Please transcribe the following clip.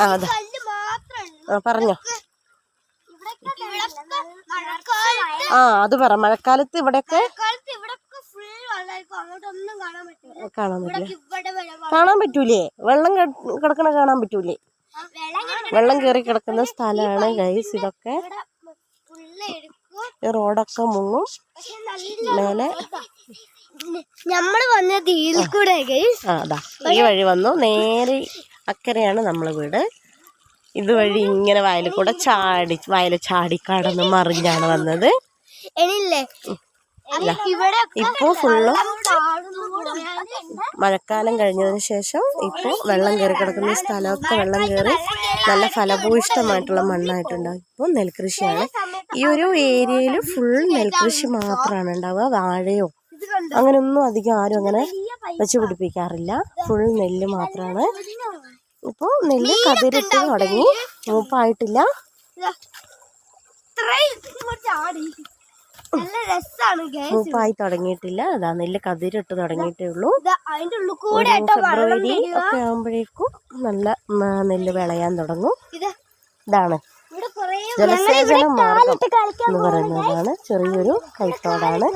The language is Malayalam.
അതെ പറഞ്ഞോ. അത് പറ. മഴക്കാലത്ത് ഇവിടെയൊക്കെ കാണാൻ പറ്റൂലേ? വെള്ളം കിടക്കണ കാണാൻ പറ്റൂലേ? വെള്ളം കയറി കിടക്കുന്ന സ്ഥലമാണ് ഗൈസ് ഇതൊക്കെ. ഈ റോഡൊക്കെ മുങ്ങും. മേലെ നമ്മള് വന്നത് ഇതിൽ കൂടെ. അതാ ഈ വഴി വന്നു. നേരെ അക്കരെയാണ് നമ്മളെ വീട്. ഇതുവഴി ഇങ്ങനെ വയലിൽ കൂടെ ചാടി കടന്ന് മറിഞ്ഞാണ് വന്നത്. ഇപ്പൊ ഫുള്ളും മഴക്കാലം കഴിഞ്ഞതിന് ശേഷം ഇപ്പൊ വെള്ളം കയറി കിടക്കുന്ന സ്ഥലമൊക്കെ വെള്ളം കയറി നല്ല ഫലഭൂയിഷ്ടമായിട്ടുള്ള മണ്ണായിട്ടുണ്ടാവും. ഇപ്പൊ നെൽകൃഷിയാണ് ഈ ഒരു ഏരിയയിൽ. ഫുൾ നെൽകൃഷി മാത്രമാണ് ഉണ്ടാവുക. വാഴയോ അങ്ങനെയൊന്നും അധികം ആരും അങ്ങനെ വെച്ച് പിടിപ്പിക്കാറില്ല. ഫുൾ നെല്ല് മാത്രമാണ്. ഇപ്പൊ നെല്ല് കതിരിട്ട് തുടങ്ങി. മൂപ്പായിട്ടില്ല. മൂപ്പായി തുടങ്ങിയിട്ടില്ല. അതാ നെല്ല് കതിരിട്ട് തുടങ്ങിയിട്ടേ ഉള്ളൂ. ഫെബ്രുവരി ഒക്കെ ആകുമ്പോഴേക്കും നല്ല നെല്ല് വിളയാൻ തുടങ്ങും. ഇതാണ് ജലസേചന മാർഗം എന്ന് പറയുന്നതാണ്. ചെറിയൊരു കൈത്തോടാണ്.